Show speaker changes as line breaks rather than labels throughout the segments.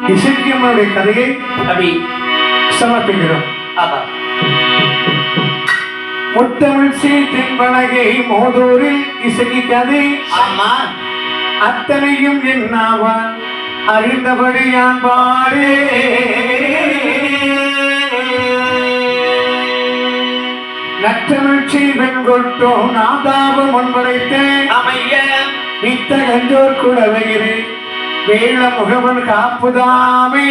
இசைக்கியம்மனுடைய கதையை அப்படி சமர்ப்பிக்கிறோம். முத்தமிழ் சீட்டின் பலகை மோதூரில் இசைக்கு கதை அத்தனையும் என்னாவான் அறிந்தபடி யான் பாடே. நற்றமிழ்ச்சி வெண்கொட்டோம் நாதாபம் ஒன்படைத்தேன் அமைய வித்த கஞ்சோர் கூட வயிறு வேள முகவன் காப்புதாமே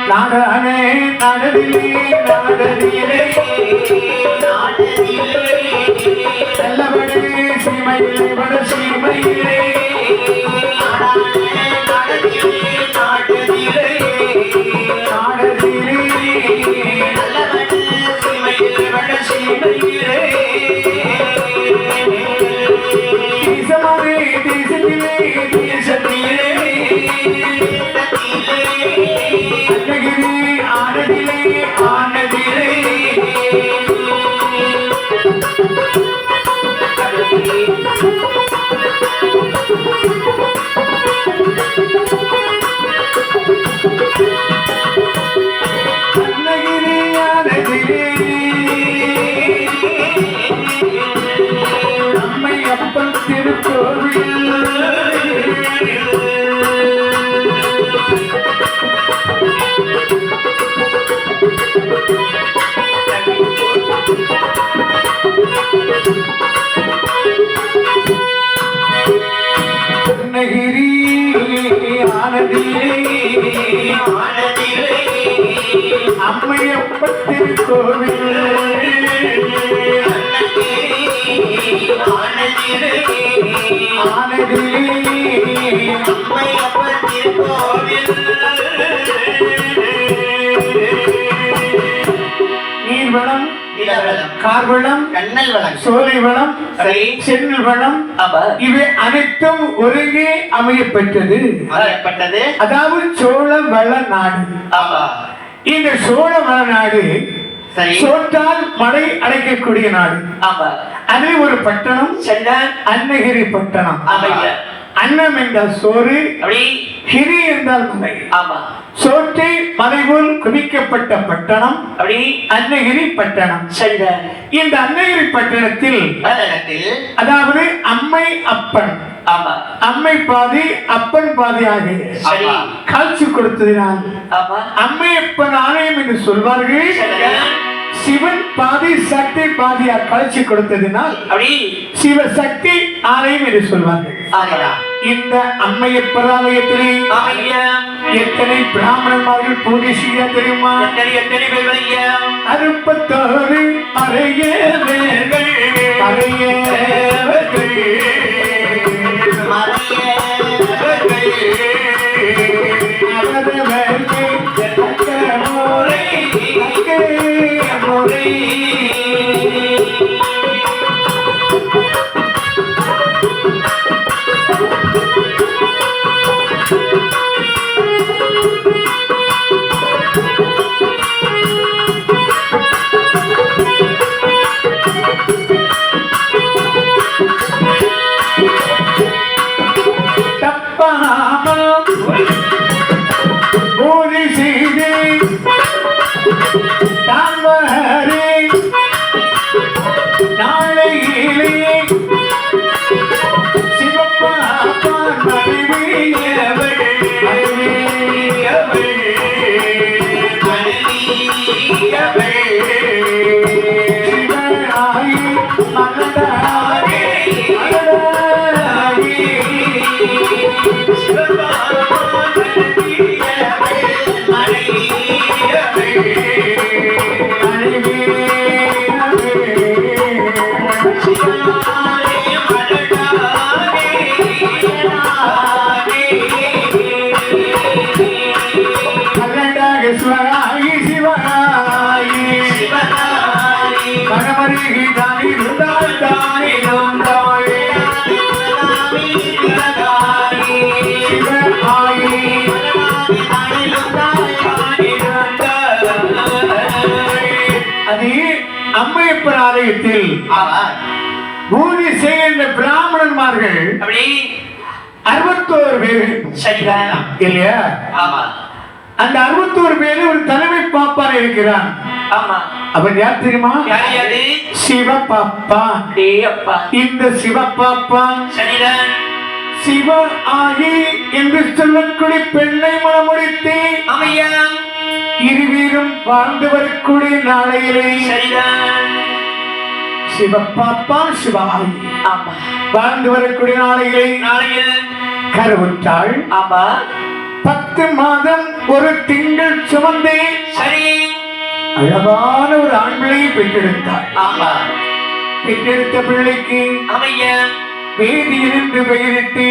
நாடனே நடதிலே நாடதிலே நல்லவனே சீமையிலே வட சீமையிலே அம்மையப்பன் திருக்கோவில் நீர்வளம் கார்வளம் கண்ணல் வளம் சோலை வளம் சென்னல் வளம் இவை அனைத்தும் ஒருங்கே அமையப்பட்டது அதாவது சோழ வள நாடு இந்த சோழ வள நாடு சோற்றால் மழை அடைக்கக்கூடிய நாடு அதே ஒரு பட்டணம் அன்னகிரி பட்டணம் அன்னம் என்றால் சோறு கிரி என்றால் மலை சோற்றை மலை போல் குவிக்கப்பட்ட பட்டணம் அன்னகிரி பட்டணம் இந்த அன்னகிரி பட்டணத்தில் அதாவது அம்மை அப்பன் அம்மை பாதி அப்பன் பாதியாக காட்சி கொடுத்ததினால் அம்மை அப்பன் ஆலயம் என்று சொல்வார்கள் சிவன் பாதி சக்தி பாதியா காட்சி கொடுத்ததினால் சிவ சக்தி ஆலயம் என்று சொல்வார்கள் இந்த அம்மையப்பர் ஆலயத்திலே எத்தனை பிராமணர்கள் பூஜை செய்ய தெரியுமா? அறுப்பத்தோடு அறையவர்கள் அம்மையப்பர் ஆலயத்தில் பூஜை செய்கின்ற பிராமணன்மார்கள் 61 பேர் இல்லையா? அந்த 61 பேரில் ஒரு தலைமை பாப்பார் இருக்கிறான். அவன் யார் தெரியுமா? சிவபாப்பா. இந்த சிவபாப்பா சிவ ஆகி என்று சொல்லக்கூடிய பெண்ணை மனமுடித்து இருவீரும் வாழ்ந்து வரக்கூடிய நாளையிலே சிவப்பாப்பா சிவாயி வாழ்ந்து வரக்கூடிய நாளையிலே கருவுற்றாள். 10 மாதம் ஒரு திங்கள் சுமந்தே அழகான ஒரு ஆண் பிள்ளையை பெற்றெடுத்தாள். பெற்றெடுத்த பிள்ளைக்கு வேதியில் என்று பெயரிட்டு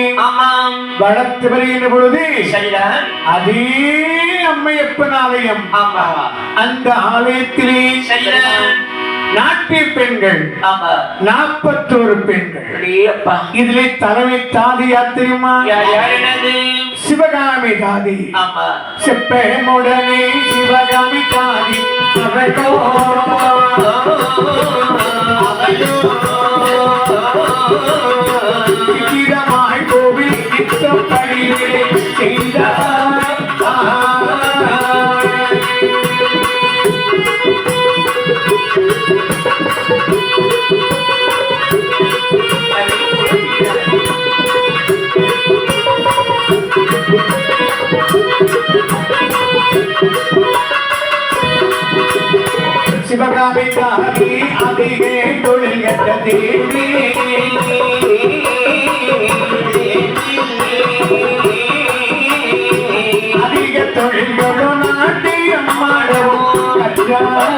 வளர்த்து வருகின்ற பொழுது அதே அம்மையப்பன் ஆலயம். அந்த ஆலயத்திலே நாட்டிய பெண்கள் 41 பெண்கள். இதிலே தலைமை தாதி யாத்திரிமா சிவகாமி தாதி. செப்பமுடனே சிவகாமி தாதி கோவில் செய்தார். சிவகாமி தாதி அதிகே தொழில் கட்ட தேவி அதிக தொழில்களும் நாட்டியம் மாடவும் கற்றார்.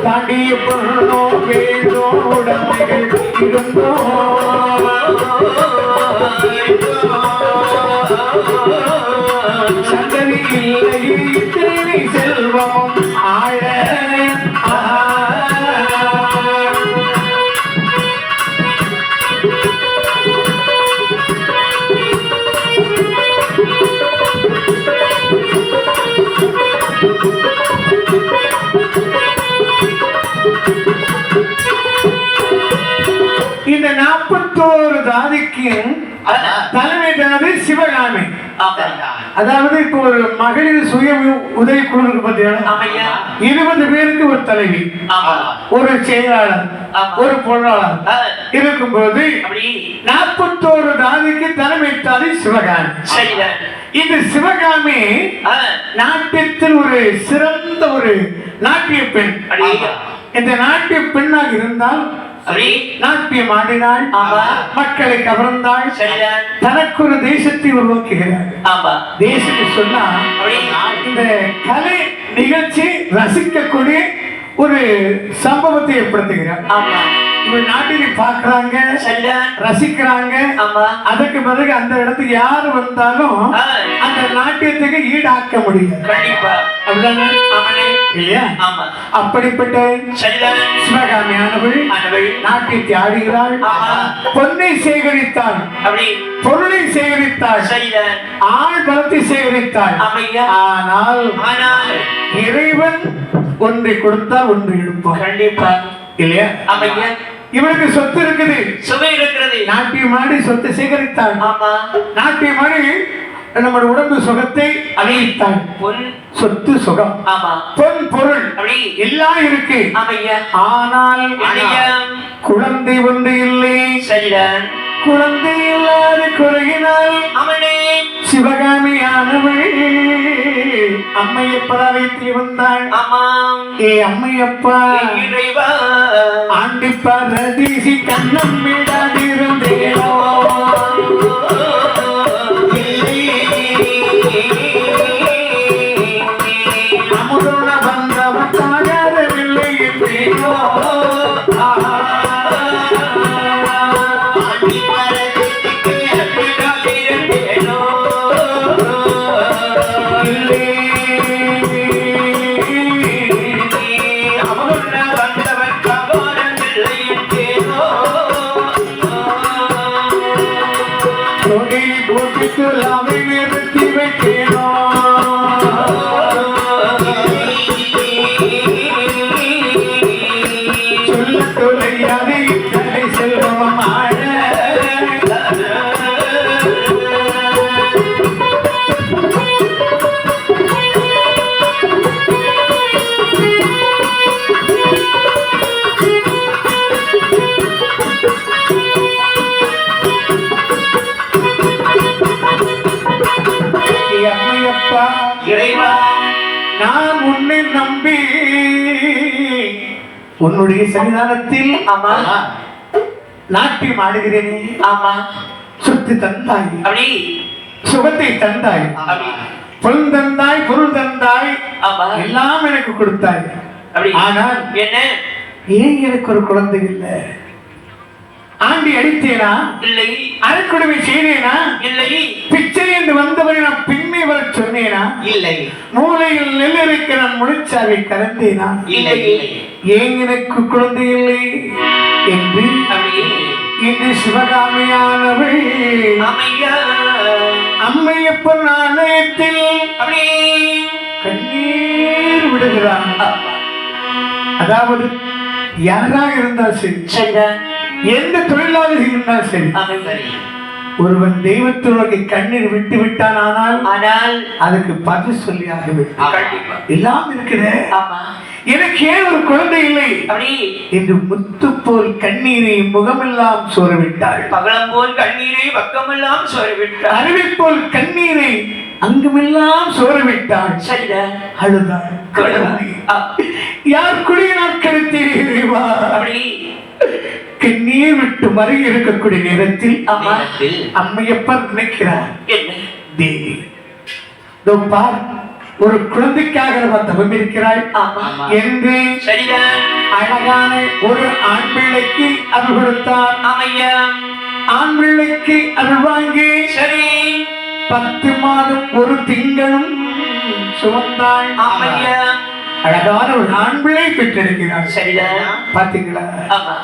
தாண்டிய பொருளோ வேதோ உடமைகள் இருந்தோ சந்ததி இல்லை செல்வம் ஆழ இந்த 41 தாதிக்கும் தலைமை தாதி சிவகாமி. அதாவது இப்போ ஒரு மகளிர் சுய உதவி குழு இருக்கு பார்த்தீங்கன்னா 20 பேருக்கு ஒரு தலைவி, ஒரு செயலாளர், ஒரு பொருளாளர் இருக்கும்போது 41 தாதிக்கு தலைமை தாதி சிவகாமி. இந்த சிவகாமி நாட்டியத்தில் ஒரு சிறந்த ஒரு நாட்டிய பெண். இந்த நாட்டிய பெண்ணாக இருந்தால் நாட்டியம் ஆடினாள், மக்களை கவர்ந்தாள், தனக்கு ஒரு தேசத்தை உருவாக்குகிறார். தேசத்தை சொன்னா இந்த கலை நிகழ்ச்சி ரசிக்கக்கூடிய ஒரு சம்பவத்தை ஏற்படுத்துகிறார். இவள் நாட்டினை பார்க்கிறாங்க, ரசிக்கிறாங்க. அதுக்கு பிறகு அந்த இடத்துக்கு யாரு வந்தாலும் அந்த நாட்டியத்துக்கு ஈடாக்க முடியும். அப்படிப்பட்ட சிவகாமியானவள் நாட்டியத்தை ஆடுகிறாள், பொன்னை சேகரித்தாள், பொருளை சேகரித்தாள், ஆள் பலத்தை சேகரித்தாள். ஆனால் இறைவன் ஒன்றை கொடுத்தால் ஒன்று எடுப்பான். கண்டிப்பா இல்லையா? இவருக்கு சொத்து இருக்குது, சுவை இருக்கிறது. நாட்டியம் ஆடி சொத்தை சேகரித்தாள். நாட்டியம் ஆடி நம்முடைய உடம்பு சுகத்தை அணிவித்தாள். சொத்து சுகம், பொன் பொருள் எல்லாம் இருக்கு. ஆனால் குழந்தை ஒன்று இல்லை. குழந்தை இல்லாத குறையினால் சிவகாமியானவள் அம்மையப்பா வீட்டில் வந்தாள். ஏ அம்மையப்பா, ஆண்டி பரதீசி கண்ணம் விடாதிருந்தேனோ, அமுதோட வந்தவன் தாயாரவில்லை என்றேனோ, அப்பா
இறைவா
நான் உன்னை நம்பி உன்னுடைய சன்னிதானத்தில்
ஆமா
நாட்டியம் ஆடுகிறேனே.
ஆமா
சுத்தி தந்தாய்,
அப்படி
சுகத்தை தந்தாய்,
அப்படி
பொருள் தந்தாய், பொருள் தந்தாய்,
ஆமா
எல்லாம் எனக்கு கொடுத்தாய்.
அப்படி
ஆனால்
என்ன
ஏன் எனக்கு ஒரு குழந்தை இல்லை? ஆண்டி அடித்தேனா
இல்லை,
அரைக்குடமை செய்தேனா
இல்லை,
பிச்சை என்று வந்தவரை நான் பின்னே வர சொன்னேனா
இல்லை,
மூளையில் நெல் இருக்க நான் முழிச்சாவை கலந்தேனா
இல்லை,
ஏன் எனக்கு குழந்தை இல்லை என்று
அப்படி
இன்று சிவகாமியானவள்
அமையா
அம்மையப்பன் ஆலயத்தில்
அப்படி
கண்ணீர் விடுகிறான். அதாவது யாராக இருந்தால் சரி,
சரிதான்,
எந்த தொழிலாளர்கள் இருந்தால் சரி,
சரி,
ஒருவன் தெய்வத்திற்கு கண்ணீர் விட்டு விட்டான்
ஆனால்
அதுக்கு பதில் சொல்லி ஆகிவிட்டான்.
கண்டிப்பா
எல்லாம் இருக்குது,
ஆமா
எனக்கு ஏன் ஒரு குழந்தை இல்லை
அப்படி
என்று முத்து போல் கண்ணீரை முகமெல்லாம் சோரவிட்டாள்.
பகலம் போல் கண்ணீரை பக்கமெல்லாம் சோரவிட்டாள்.
அருவி போல் கண்ணீரை அங்குமெல்லாம் சோரவிட்டாள்.
சரிதான்,
அழுதாள். யார் குடிய நாட்கள் தெரியுமா?
அப்படி
கண்ணீர் விட்டு மறை இருக்கக்கூடிய நேரத்தில் அம்மையப்பன் நினைக்கிறார்,
என்ன
தேவி பார், ஒரு குழந்தைக்காக நம்ம தவம் இருக்கிறாள் என்று அழகான ஒரு ஆண் பிள்ளைக்கு அருள் கொடுத்தார்.
அமையா
ஆண் பிள்ளைக்கு அருள் வாங்கி
சரி
10 மாதம் ஒரு திங்களும் சுமந்தாள்.
அமையா
அழகான ஒரு ஆண் பிள்ளை பெற்றிருக்கிறார்.
சரிதான்,
பாத்தீங்களா?
ஆமா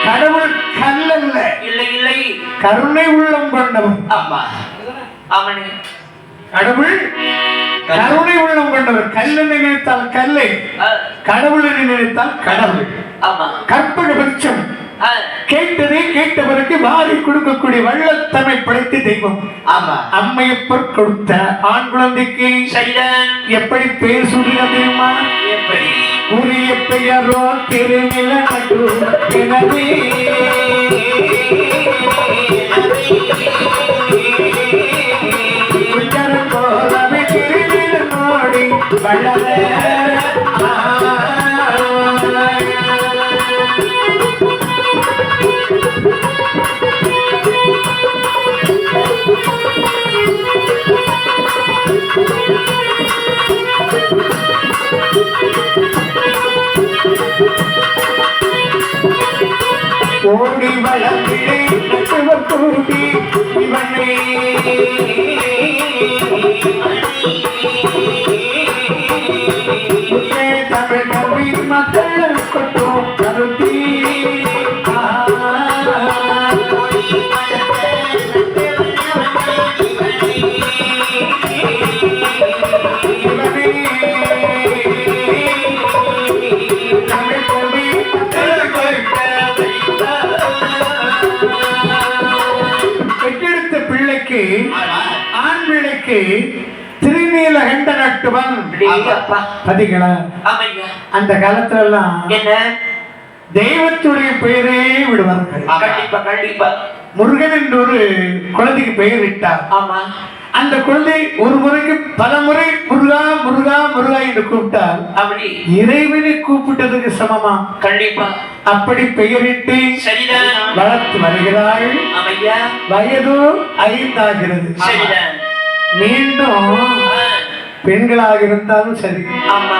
கடவுள் கல்லல்ல,
இல்லை இல்லை,
கருணை உள்ளம் கொண்டவன்.
ஆமா ஆமனே,
கடவுள் கருணை உள்ளம் கொண்டவர். கல்லை நினைத்தால் கல்லை, கடவுளை நினைத்தால் கடவுள்.
ஆமா
கற்பக பட்சம் கேட்டதே கேட்டவருக்கு வாரி கொடுக்கக்கூடிய வள்ளத்தன்மை படைத்த தெய்வம்.
ஆமா
அம்மையப்பர் கொடுத்த ஆண் குழந்தைக்கு
சரிதான்,
எப்படி பெயர் சூடினா தெரியுமா?
எப்படி
உரிய பெயரோ திருநிலனது எனவே போலவே திருநிலனோடி வளர ஓடி வளர்ந்திடே கூடி இவனே தமிழ் கவி மக்கள் கொட்டோ கருத்தி ஆண் பிள்ளைக்கு திருநீலகண்ட நட்டுவன். அந்த காலத்துல எல்லாம்
என்ன
தெய்வத்துடைய பெயரே விடுவார்கள்.
கண்டிப்பா கண்டிப்பா
முருகன் என்று ஒரு குழந்தைக்கு பெயர் விட்டார்.
ஆமா
அந்த குழந்தை ஒரு முறைக்கு பல முறை முருகா முருகா முருகா என்று கூப்பிட்டார்.
அப்படி
இறைவனை கூப்பிட்டதுக்கு சமமா?
கண்டிப்பா.
அப்படி பெயரிட்டு
சரிதான்
வளர்த்து வருகிறாள்.
அமையா
வயது 5 ஆகிறது.
சரிதான்,
மீண்டும் பெண்களாக இருந்தாலும் சரி,
ஆமா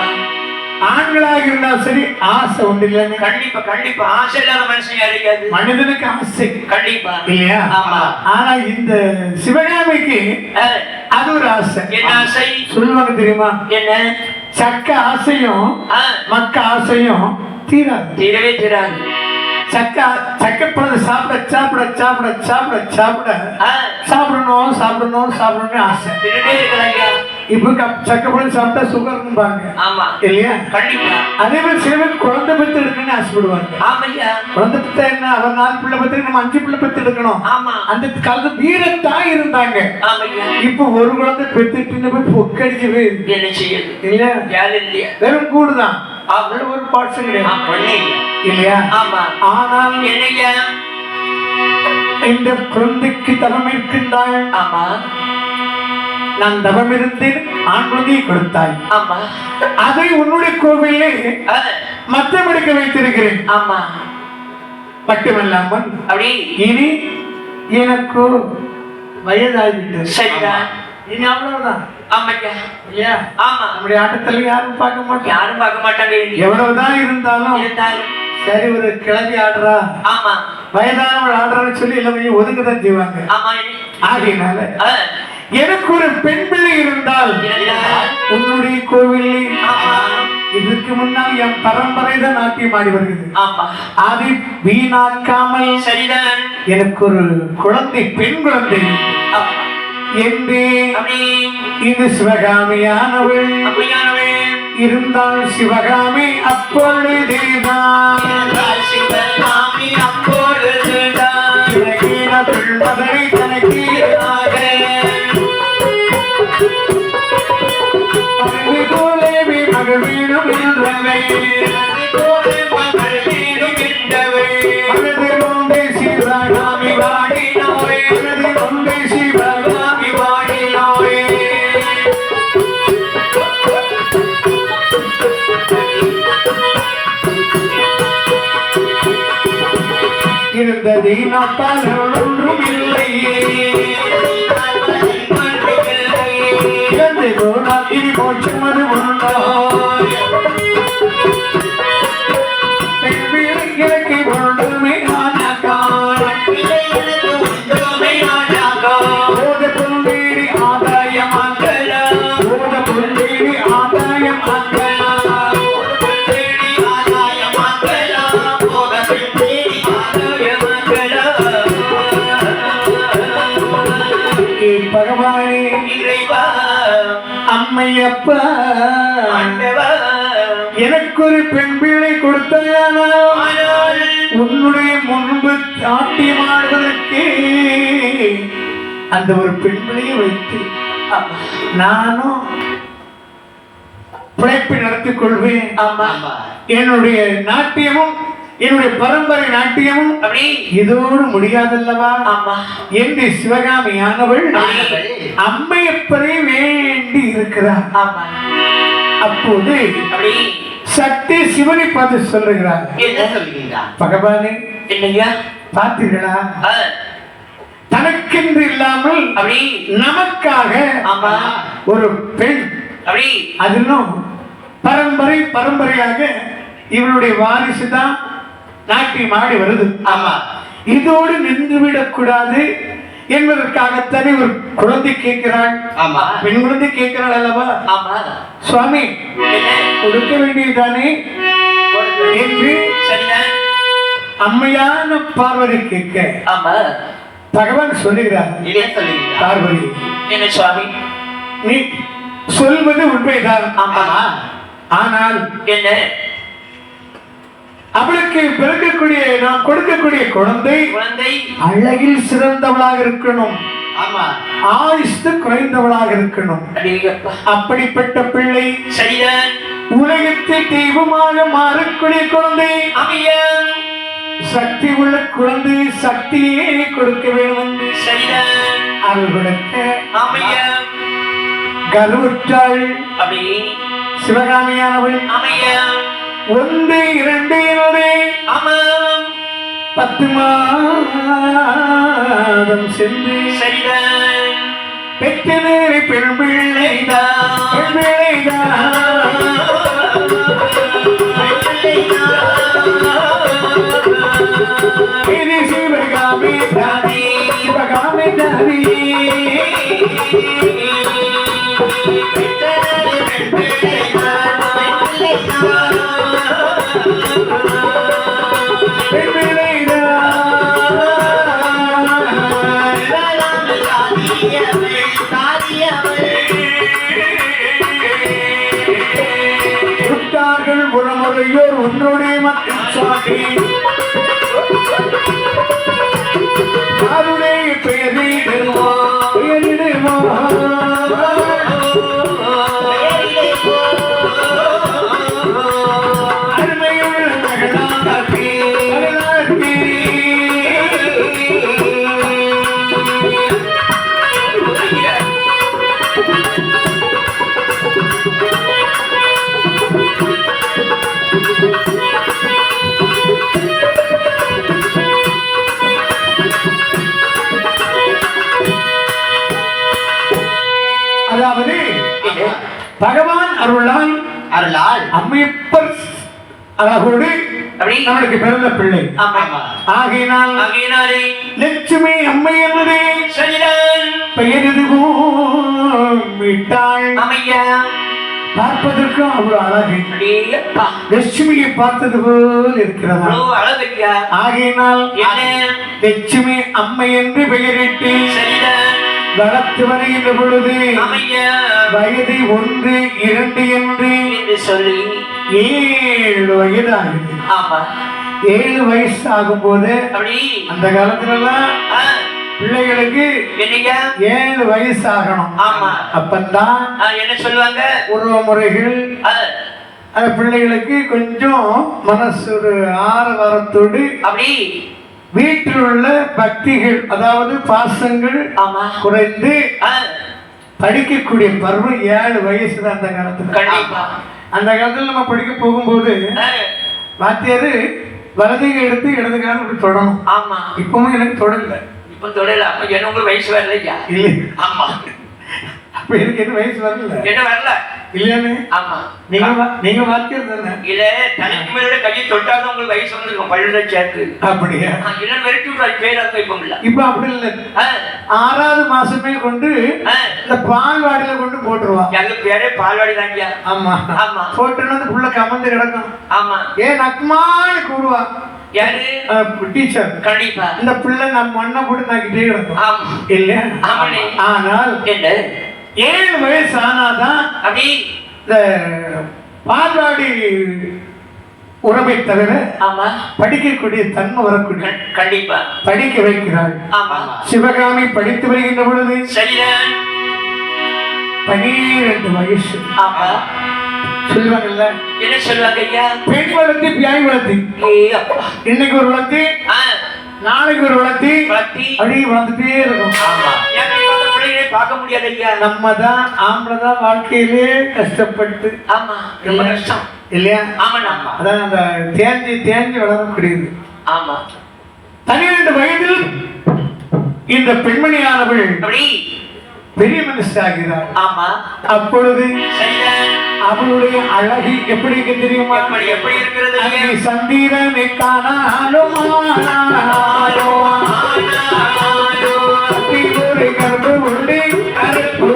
ஆண்களாக இருந்தாலும் சரி, ஆசை உண்டு இல்லைன்னு.
கண்டிப்பா கண்டிப்பா, ஆசை இல்லாத மனுஷன் யாரையாது?
மனிதனுக்கு ஆசை
கண்டிப்பா
இல்லையா?
ஆமா.
ஆனா இந்த சிவகாமிக்கு அது ஒரு ஆசை.
என்ன ஆசை
சொல்லுவாங்க தெரியுமா?
என்ன?
சக்க ஆசையும் மக்க ஆசையும் தீராது,
தீரவே தீராது.
சக்கப்பழத்தை சாப்பிட சாப்பிட சாப்பிட சாப்பிட சாப்பிட சாப்பிடணும் சாப்பிடணும் சாப்பிடணும்னு ஆசை. இப்ப சக்கப்பழம் சாப்பிட்டா சுகர்பாங்க இல்லையா?
கண்டிப்பா.
அதே மாதிரி சில பேர் குழந்தை பெற்று எடுக்கணும்னு ஆசைப்படுவாங்க.
ஆமையா,
குழந்தை பெற்ற என்ன, அவர் 4 பிள்ளை பெற்று நம்ம 5 பிள்ளை பெற்று எடுக்கணும்.
ஆமா, அந்த
காலத்து வீரத்தான் இருந்தாங்க. இப்ப ஒரு குழந்தை பெற்றுட்டு போய் பொக்கடிச்சு போய்
என்ன செய்யுது
இல்லையா? வெறும் கூடுதான், ஒரு பாட்ஸ் கிடையாது இல்லையா? ஆனால்
என்னையா
இந்த குழந்தைக்கு தரம் இருக்கின்றாள்.
ஆமா,
நான் தவம் இருந்து ஆண் குழந்தையை கொடுத்தாய்.
ஆமா.
அதை உன்னுடைய கோவிலே மத்தமடிக்க வைத்திருக்கிறேன்.
ஆமா.
மட்டுமல்லாமல்
அப்படி
இனி எனக்கு வயதாகிவிட்டது.
சரிதான்.
இனி அவ்வளவுதான்.
ஆமாய்யா.
இல்லையா?
ஆமா.
நம்முடைய ஆட்டத்துல யாரும் பார்க்க மாட்டாங்க.
யாரும் பார்க்க மாட்டாங்க.
எவ்வளவுதான் இருந்தாலும் சரி, ஒரு கிளம்பி ஆடுறா,
ஆமா,
வயதானவள் ஆடுறான்னு சொல்லி எல்லாமே ஒதுங்கதான் செய்வாங்க.
ஆமா.
ஆகையினால எனக்கு ஒரு பெண் பிள்ளை இருந்தால் உன்னுடைய கோவிலில் இதுக்கு முன்னால் என் பரம்பரை தான் நாட்டியம் ஆடி வருகிறது. அதை வீணாக்காமல்
சரிதான்
எனக்கு ஒரு குழந்தை, பெண் குழந்தை என்று இது சிவகாமியானவள் இருந்தால் சிவகாமி அப்பொழுதுதான்
சிவகாமி அப்பொழுதுதான்
மதனை தனக்கு மகள் வீடும் என்றவை மனது கொண்டே சிவகாமி வாடினாவே, மனது கொண்டே சிவகாமி வாடினாவே. இருந்ததை நாட்டால் ஒன்றும் இல்லை, இறந்து போனால் இனி மோட்சம் அது உண்டோ. எனக்கு ஒன்றுமே ஆனாக்கால் போத பொருளேறி ஆதாயம் அங்கலா, போத பொருளேறி ஆதாயம் அங்கலா, பகவானே
இறைவா
அம்மையப்பா
ஆண்டவா
எனக்கு ஒரு பெண் பிள்ளை கொடுத்தாயானால் உன்னுடைய முன்பு நாட்டியமாடுவதற்கு அந்த ஒரு பெண் பிள்ளையை வைத்து நானும் பிழைப்பை நடத்திக் கொள்வேன். என்னுடைய நாட்டியமும் என்னுடைய பரம்பரை நாட்டியமும் இதோடு முடியாதல்லவா என்று சிவகாமியானவள் அம்மையப்பரை வேண்டி இருக்கிறார். அப்போது சக்தி சிவனை பார்த்து சொல்லுகிறார், பகவானே பார்த்தீர்களா, தனக்கென்று இல்லாமல் நமக்காக ஒரு பெண், அதிலும் பரம்பரை பரம்பரையாக இவனுடைய வாரிசு தான் நாட்டியம் ஆடி வருது. இதோடு நின்றுவிடக் கூடாது என்பதற்காகத்தானே ஒரு குழந்தை கேட்கிறாள், பெண் குழந்தை கேட்கிறாள் அல்லவா. சுவாமி கொடுக்க வேண்டியதுதானே என்று அம்மையான பார்வதி கேட்க பகவான் சொல்லுகிறார், பார்வதி
என்ன சுவாமி
நீ சொல்வது உண்மைதான், ஆனால்
என்ன
அவளுக்கு பிறக்கக்கூடிய நாம் கொடுக்கக்கூடிய குழந்தை அழகில் சிறந்தவளாக இருக்கணும், ஆயுஷ்து குறைந்தவளாக இருக்கணும். அப்படிப்பட்ட பிள்ளை
சரிதான்
உலகத்தை தெய்வமாக மாறக்கூடிய குழந்தை, சக்தி உள்ள குழந்தை, சக்தியே கொடுக்க வேண்டும்.
சரிதான்
அவர்களுக்கு கருவுற்றாள் சிவகாமியானவள். ஒன்று இரண்டு 10 மாதம் சென்று பெற்ற நேரை பெண் பிள்ளைதான் இது சிவகாமி தானே, சிவகாமி தானே. உறமுறையோர் உன்னுடைய மக்கள் சாமி யாருடைய பெயரிடுவோ அருமையுள்ள மகனாகி பகவான் அருளால் அம்மையப்பர் அழகோடு நம்மளுக்கு பிறந்த பிள்ளை. ஆகையினால் லட்சுமி அம்மை என்பதே பெயரது மீட்டாள். பார்ப்பதற்கும் அவ்வளவு அழகு, லட்சுமியை பார்த்தது போல் இருக்கிறதா. ஆகையினால் லட்சுமி அம்மை என்று பெயரிட்டு வளர்த்து வருகின்ற பொழுது வயது 1, 2 என்று சொல்லி 7 வயது ஆகுது. 7 வயசு ஆகும் போது அந்த காலத்துல பிள்ளைகளுக்கு 7 வயசு ஆகணும். அப்பந்தான் என்ன சொல்லுவாங்க, உறவு முறைகள் அந்த பிள்ளைகளுக்கு கொஞ்சம் மனசு ஒரு ஆரவாரத்தோடு அப்படி வீட்டில் உள்ள பக்திகள், அதாவது பாசங்கள் குறைந்து படிக்கக்கூடிய பருவம் 7 வயசு தான் அந்த காலத்துல. அந்த காலத்துல நம்ம படிக்க போகும்போது வாத்தியாரு வலதுகை எடுத்து இடது காலம் இப்படி தொடணும். இப்பவும் எனக்கு தொடல. இப்ப தொடல. அப்ப என்ன உங்களுக்கு வயசு வரலையா? இல்லை. ஆமா. அப்ப எனக்கு என்ன வயசு வரல. என்ன வரல இல்லன்னு. ஆமா. நீங்க வாத்தியார் தானே? இல்ல, தலைக்கு மேல கையை தொட்டாதான் உங்களுக்கு வயசு வந்துருக்கும். பள்ளியில சேர்த்து. அப்படியா? இல்ல, வெரைட்டி பேராக்க இப்ப இல்ல. இப்ப அப்படி இல்ல. 6வது மாசமே கொண்டு இந்த பால்வாடியில கொண்டு போட்டுருவான். எங்க பேரே பால்வாடி தாங்கியா. ஆமா ஆமா. போட்டுனா அந்த புள்ள கமந்து கிடக்கும். ஆமா. ஏன் நக்குமான்னு கூடுவா. யாரு? டீச்சர். கண்டிப்பா. இந்த பிள்ளை நம்ம மண்ணை போட்டு நாக்கிட்டே கிடக்கும். இல்ல. ஆனால் 7 வயசு ஆனாதான் அப்படி இந்த பால்வாடி உறவை தவிர படிக்கக்கூடிய தன்மை வரக்கூடிய. கண்டிப்பா படிக்க வைக்கிறாள். சிவகாமி படித்து வருகின்ற பொழுது 12 வயசு. சொல்லுவாங்கல்ல, என்ன சொல்லுவாங்க ஐயா, பெண் வளர்த்தி பியாய் வளர்த்தி. இன்னைக்கு ஒரு வளர்த்தி, நாளைக்கு ஒரு வளர்த்தி, அப்படி வளர்ந்துட்டே இருக்கும். பார்க்க முடியாது ஐயா. நம்ம தான் ஆம்பளை தான் வாழ்க்கையிலே கஷ்டப்பட்டு. ஆமா, ரொம்ப கஷ்டம் இல்லையா? ஆமா. அதான் அந்த தேஞ்சி வளரக்கூடியது. ஆமா. 12 வயதில் இந்த பெண்மணியானவள் அப்படி பெரிய மனுஷாகிறார். ஆமா. அப்பொழுது அவளுடைய அழகு எப்படி தெரியுமா? எப்படி இருக்கிறது? சந்திரனை காணாலும் ஒரு கருப்பு உண்டு, கருப்பு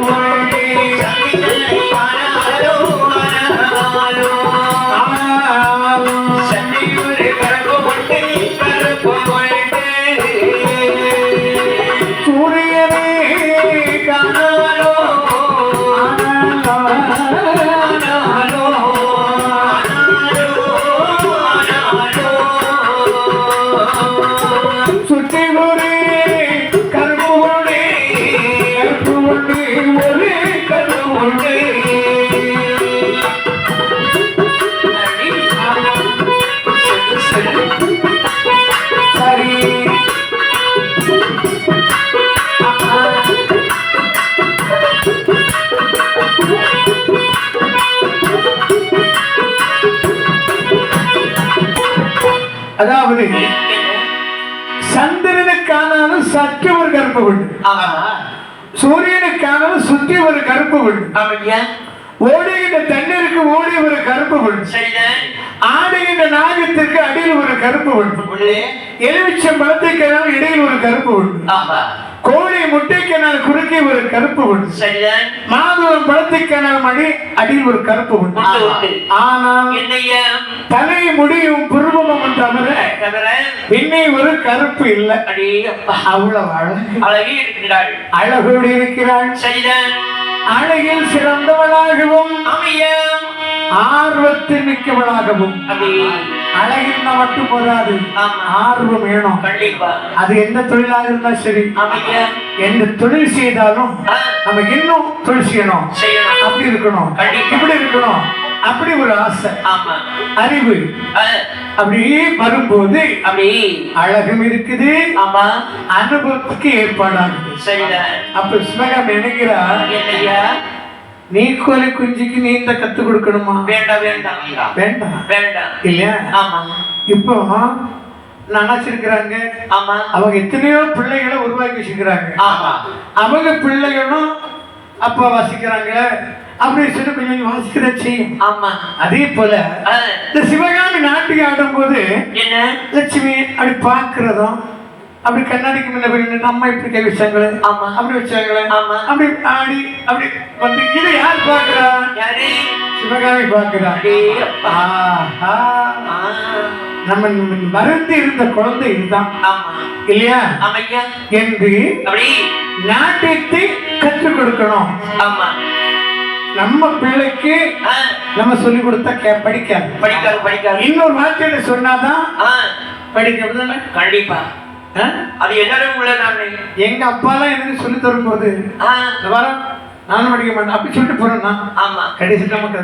சூரியனே காணாலோ சுற்றி ஒரு அதாவது சந்திரனுக்கானாலும் சற்று ஒரு கருப்பு உண்டு, சூரியனுக்கானாலும் சுற்றி ஒரு கருப்பு உண்டு, ஓடுகின்ற தண்ணீருக்கு ஓடி ஒரு கருப்பு உண்டு, ஆடுகின்ற நாகத்திற்கு அடியில் ஒரு கருப்பு உண்டு, எலுமிச்சம் பழத்தைக்கானால் இடையில் ஒரு கருப்பு உண்டு, கோழி முட்டைக்கானால் குறுக்கே ஒரு கருப்பு உண்டு, மாதுளம் பழத்தைக்கானால் மடி அடியில் ஒரு கருப்பு உண்டு. ஆனால் தலை முடியும் புருவமும் தவிர பின்னே ஒரு கருப்பு இல்லை. அவ்வளவு அழகோடு இருக்கிறாள். அழகில் சிறந்தவளாகவும் ஆர்வத்தில் மிக்கவளாகவும். அழகில் மட்டும் போதாது, ஆர்வம் வேணும். அது எந்த தொழிலாக இருந்தா சரி, எந்த தொழில் செய்தாலும் நம்ம இன்னும் தொழில் செய்யணும், அப்படி இருக்கணும், இப்படி இருக்கணும், அப்படி ஒரு ஆசை, அறிவு அப்படியே வரும்போது அப்படி அழகும் இருக்குது, அனுபவத்துக்கு ஏற்பாடாகுது. அப்ப சிவகாமி நினைக்கிறா, நீ கோழி குஞ்சுக்கு நீந்த கத்து கொடுக்கணுமா? வேண்டாம் வேண்டாம் வேண்டாம் வேண்டாம் இல்லையா? இப்போ நினைச்சிருக்கிறாங்க, அவங்க எத்தனையோ பிள்ளைகளை உருவாக்கி வச்சிருக்கிறாங்க. அவங்க பிள்ளைகளும் அப்பா வாசிக்கிறாங்க அப்படின்னு சொல்லி கொஞ்சம் கொஞ்சம் வாசிக்கிற செய்யும்.
ஆமா.
அதே போல
ஆ.
இந்த சிவகாமி நாட்டுக்கு ஆடும் போது
என்ன
லட்சுமி அப்படி பாக்குறதும் அப்படி கண்ணாடிக்கு முன்ன போய் நின்னு அம்மா இப்படி கை வச்சாங்களே
ஆமா.
அப்படி வச்சாங்களே
ஆமா.
அப்படி ஆடி அப்படி வந்து இதை யார் பாக்குறா?
யாரு?
சிவகாமி பாக்குறா.
அடேயப்பா.
ஆஹா.
ஆ.
நம்ம மறந்து இருந்த குழந்தை இதுதான்
ஆமா.
இல்லையா
ஆமையா.
என்று
அப்படி
நாட்டியத்தை கற்றுக் கொடுக்கணும்.
ஆமா.
நம்ம பிள்ளைக்கு
ஆ.
நம்ம சொல்லி கொடுத்தா படிக்காது.
படிக்காது.
இன்னொரு வார்த்தையில சொன்னாதான்
ஆ.
படிக்கிறது.
கண்டிப்பா. அது எல்லாரும் உள்ள நானே.
எங்க அப்பாலாம் எனக்கு சொல்லி தரும் போது
ஆ.
இந்த வாரம் நானும் படிக்க மாட்டேன் அப்படி சொல்லிட்டு போறேன்னா
ஆமா.
கடைசி நமக்கு